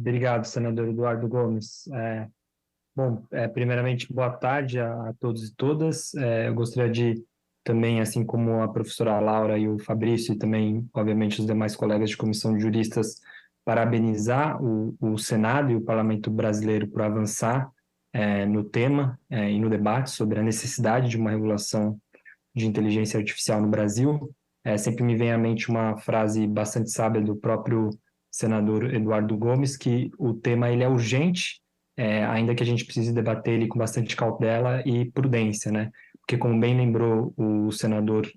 Obrigado, senador Eduardo Gomes. Primeiramente, boa tarde a todos e todas. Eu gostaria de também, assim como a professora Laura e o Fabrício, e também, obviamente, os demais colegas de comissão de juristas, parabenizar o Senado e o Parlamento brasileiro por avançar no tema e no debate sobre a necessidade de uma regulação de inteligência artificial no Brasil. Sempre me vem à mente uma frase bastante sábia do próprio senador Eduardo Gomes, que o tema ele é urgente, ainda que a gente precise debater ele com bastante cautela e prudência, né? Porque, como bem lembrou o senador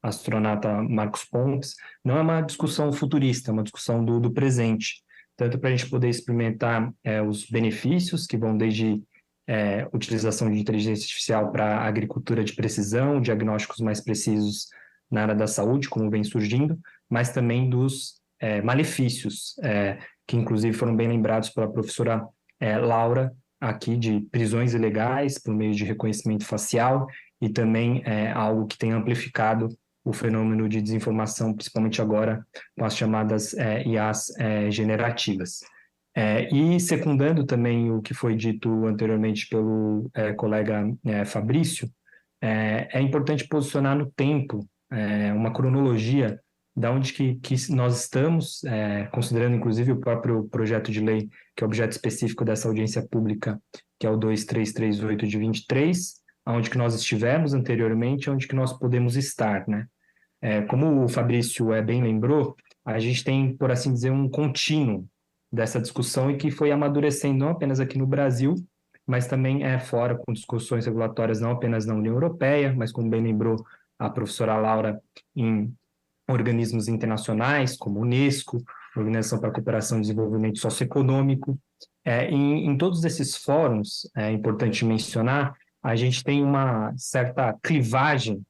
astronauta Marcos Pontes, não é uma discussão futurista, é uma discussão do presente, tanto para a gente poder experimentar os benefícios que vão desde utilização de inteligência artificial para agricultura de precisão, diagnósticos mais precisos na área da saúde, como vem surgindo, mas também dos malefícios, que inclusive foram bem lembrados pela professora Laura, aqui de prisões ilegais por meio de reconhecimento facial e também algo que tem amplificado o fenômeno de desinformação, principalmente agora com as chamadas IAs generativas. E secundando também o que foi dito anteriormente pelo colega Fabrício, é importante posicionar no tempo uma cronologia da onde que nós estamos, considerando inclusive o próprio projeto de lei, que é objeto específico dessa audiência pública, que é o 2338 de 23, aonde que nós estivemos anteriormente, onde que nós podemos estar, né? Como o Fabrício bem lembrou, a gente tem, por assim dizer, um contínuo dessa discussão e que foi amadurecendo não apenas aqui no Brasil, mas também fora, com discussões regulatórias não apenas na União Europeia, mas como bem lembrou a professora Laura, em organismos internacionais, como a Unesco, Organização para a Cooperação e Desenvolvimento Socioeconômico. Em todos esses fóruns, é importante mencionar, a gente tem uma certa clivagem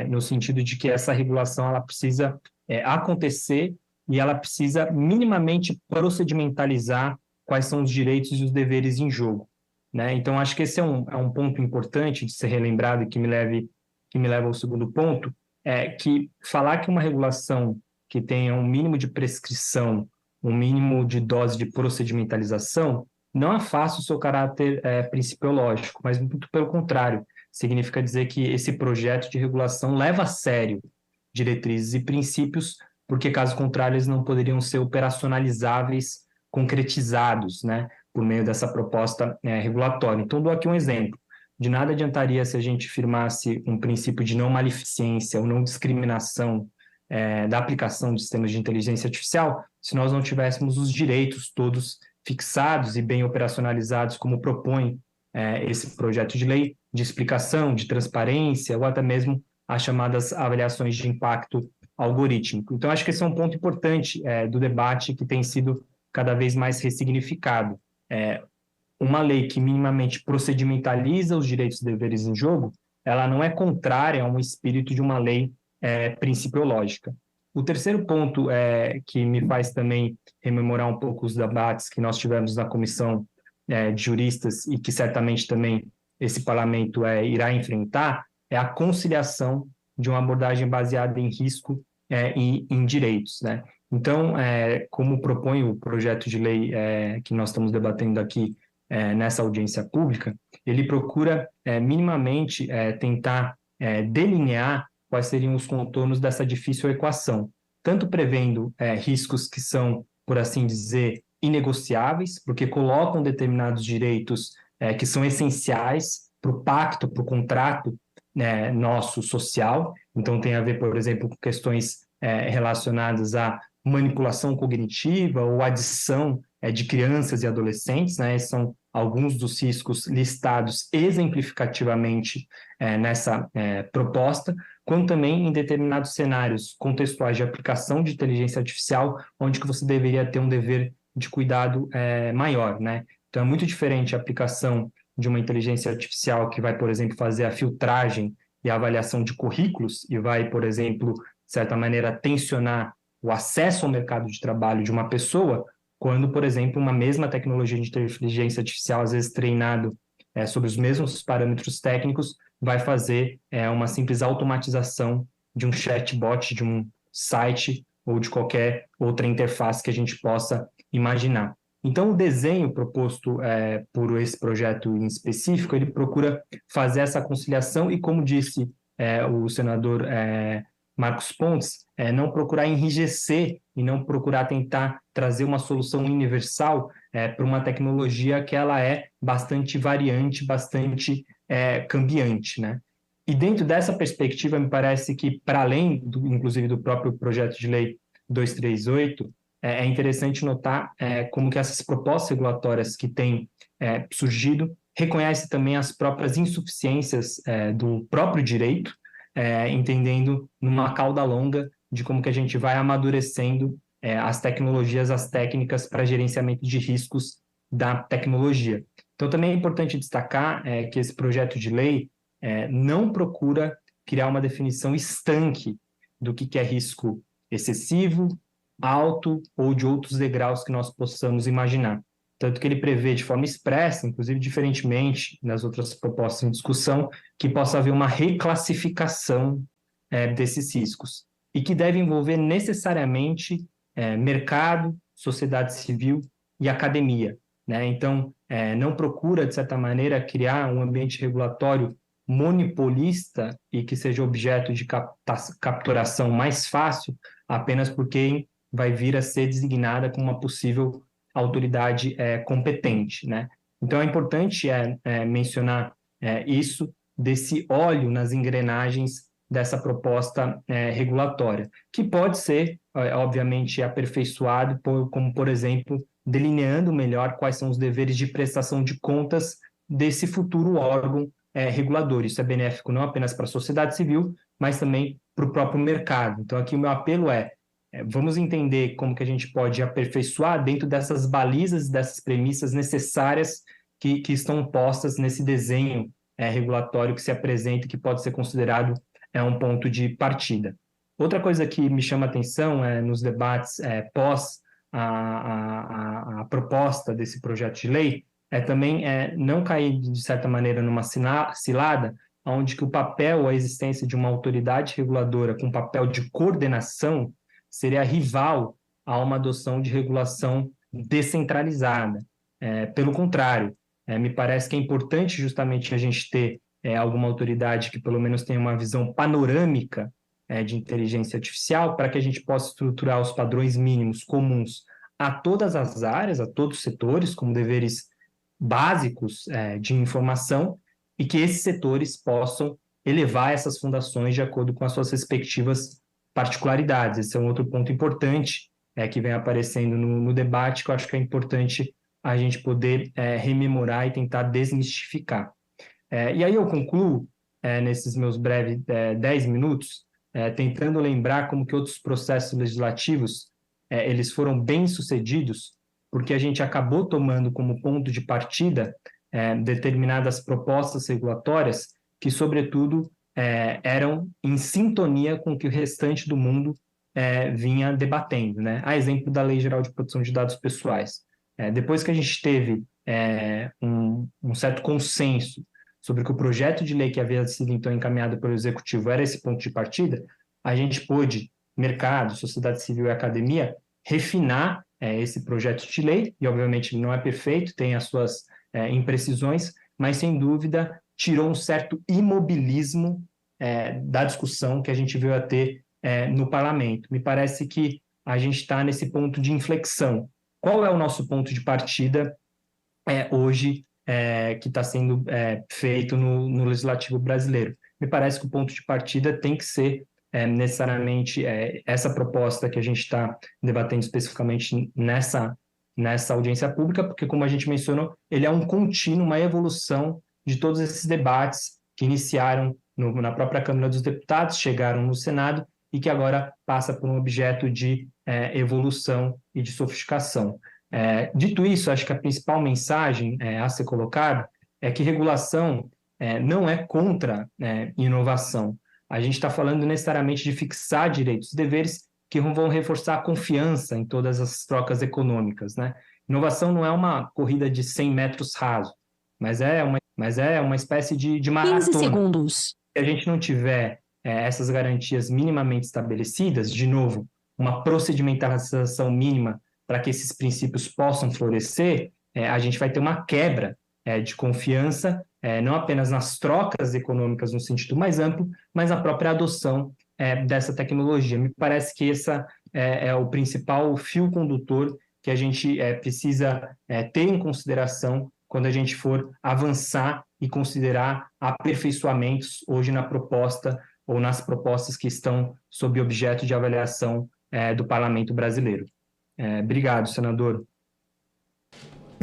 no sentido de que essa regulação ela precisa acontecer e ela precisa minimamente procedimentalizar quais são os direitos e os deveres em jogo, né? Então, acho que esse é um ponto importante de ser relembrado e que me leva ao segundo ponto, que falar que uma regulação que tenha um mínimo de prescrição, um mínimo de dose de procedimentalização, não afasta o seu caráter principiológico, mas muito pelo contrário, significa dizer que esse projeto de regulação leva a sério diretrizes e princípios, porque caso contrário eles não poderiam ser operacionalizáveis, concretizados, né, por meio dessa proposta regulatória. Então, dou aqui um exemplo. De nada adiantaria se a gente firmasse um princípio de não maleficência ou não discriminação da aplicação de sistemas de inteligência artificial se nós não tivéssemos os direitos todos fixados e bem operacionalizados, como propõe esse projeto de lei, de explicação, de transparência, ou até mesmo as chamadas avaliações de impacto algorítmico. Então, acho que esse é um ponto importante do debate que tem sido cada vez mais ressignificado. Uma lei que minimamente procedimentaliza os direitos e deveres em jogo, ela não é contrária a um espírito de uma lei principiológica. O terceiro ponto que me faz também rememorar um pouco os debates que nós tivemos na comissão de juristas e que certamente também esse parlamento irá enfrentar é a conciliação de uma abordagem baseada em risco e em direitos, né? Então, como propõe o projeto de lei que nós estamos debatendo aqui nessa audiência pública, ele procura minimamente tentar delinear quais seriam os contornos dessa difícil equação, tanto prevendo riscos que são, por assim dizer, inegociáveis, porque colocam determinados direitos que são essenciais para o pacto, para o contrato nosso social. Então, tem a ver, por exemplo, com questões relacionadas à manipulação cognitiva ou adição de crianças e adolescentes, né? Esses são alguns dos riscos listados exemplificativamente nessa proposta, como também em determinados cenários contextuais de aplicação de inteligência artificial, onde que você deveria ter um dever de cuidado maior, né? Então, é muito diferente a aplicação de uma inteligência artificial que vai, por exemplo, fazer a filtragem e a avaliação de currículos e vai, por exemplo, de certa maneira, tensionar o acesso ao mercado de trabalho de uma pessoa, quando, por exemplo, uma mesma tecnologia de inteligência artificial, às vezes treinado sobre os mesmos parâmetros técnicos, vai fazer uma simples automatização de um chatbot, de um site ou de qualquer outra interface que a gente possa imaginar. Então, o desenho proposto por esse projeto em específico, ele procura fazer essa conciliação e, como disse o senador Marcos Pontes, não procurar enrijecer e não procurar tentar trazer uma solução universal para uma tecnologia que ela é bastante variante, bastante cambiante, né? E dentro dessa perspectiva, me parece que, para além, inclusive, do próprio projeto de lei 238, é interessante notar como que essas propostas regulatórias que têm surgido reconhecem também as próprias insuficiências do próprio direito, entendendo numa cauda longa de como que a gente vai amadurecendo as tecnologias, as técnicas para gerenciamento de riscos da tecnologia. Então, também é importante destacar que esse projeto de lei não procura criar uma definição estanque do que é risco excessivo, alto ou de outros degraus que nós possamos imaginar. Tanto que ele prevê de forma expressa, inclusive diferentemente das outras propostas em discussão, que possa haver uma reclassificação desses riscos e que deve envolver necessariamente mercado, sociedade civil e academia, né? Então, não procura, de certa maneira, criar um ambiente regulatório monopolista e que seja objeto de capturação mais fácil apenas por quem vai vir a ser designada como uma possível autoridade competente, né? Então, é importante mencionar isso, desse óleo nas engrenagens dessa proposta regulatória, que pode ser, obviamente, aperfeiçoado, como, por exemplo, delineando melhor quais são os deveres de prestação de contas desse futuro órgão regulador. Isso é benéfico não apenas para a sociedade civil, mas também para o próprio mercado. Então, aqui o meu apelo vamos entender como que a gente pode aperfeiçoar dentro dessas balizas, dessas premissas necessárias que estão postas nesse desenho regulatório que se apresenta e que pode ser considerado um ponto de partida. Outra coisa que me chama a atenção nos debates pós a proposta desse projeto de lei também não cair, de certa maneira, numa cilada onde que o papel, a existência de uma autoridade reguladora com papel de coordenação seria rival a uma adoção de regulação descentralizada. Pelo contrário, me parece que é importante justamente a gente ter alguma autoridade que pelo menos tenha uma visão panorâmica de inteligência artificial para que a gente possa estruturar os padrões mínimos comuns a todas as áreas, a todos os setores, como deveres básicos de informação, e que esses setores possam elevar essas fundações de acordo com as suas respectivas particularidades. Esse é um outro ponto importante que vem aparecendo no debate, que eu acho que é importante a gente poder rememorar e tentar desmistificar. E aí eu concluo, nesses meus breves 10 minutos, tentando lembrar como que outros processos legislativos eles foram bem-sucedidos, porque a gente acabou tomando como ponto de partida determinadas propostas regulatórias que, sobretudo, eram em sintonia com o que o restante do mundo vinha debatendo, né? A exemplo da Lei Geral de Proteção de Dados Pessoais. Depois que a gente teve um certo consenso sobre que o projeto de lei que havia sido então encaminhado pelo Executivo era esse ponto de partida, a gente pôde, mercado, sociedade civil e academia, refinar esse projeto de lei, e obviamente ele não é perfeito, tem as suas imprecisões, mas sem dúvida tirou um certo imobilismo da discussão que a gente veio a ter no parlamento. Me parece que a gente está nesse ponto de inflexão. Qual é o nosso ponto de partida hoje que está sendo feito no Legislativo brasileiro? Me parece que o ponto de partida tem que ser necessariamente essa proposta que a gente está debatendo especificamente nessa audiência pública, porque, como a gente mencionou, ele é um contínuo, uma evolução de todos esses debates que iniciaram na própria Câmara dos Deputados, chegaram no Senado e que agora passa por um objeto de evolução e de sofisticação. Dito isso, acho que a principal mensagem a ser colocada é que regulação não é contra inovação. A gente está falando necessariamente de fixar direitos e deveres que vão reforçar a confiança em todas as trocas econômicas, né? Inovação não é uma corrida de 100 metros rasos, mas é uma espécie de maratona. 15 segundos. Se a gente não tiver essas garantias minimamente estabelecidas, de novo, uma procedimentação mínima para que esses princípios possam florescer, a gente vai ter uma quebra de confiança, não apenas nas trocas econômicas no sentido mais amplo, mas na própria adoção dessa tecnologia. Me parece que esse é o principal fio condutor que a gente precisa ter em consideração quando a gente for avançar e considerar aperfeiçoamentos hoje na proposta ou nas propostas que estão sob objeto de avaliação do Parlamento brasileiro. Obrigado, senador.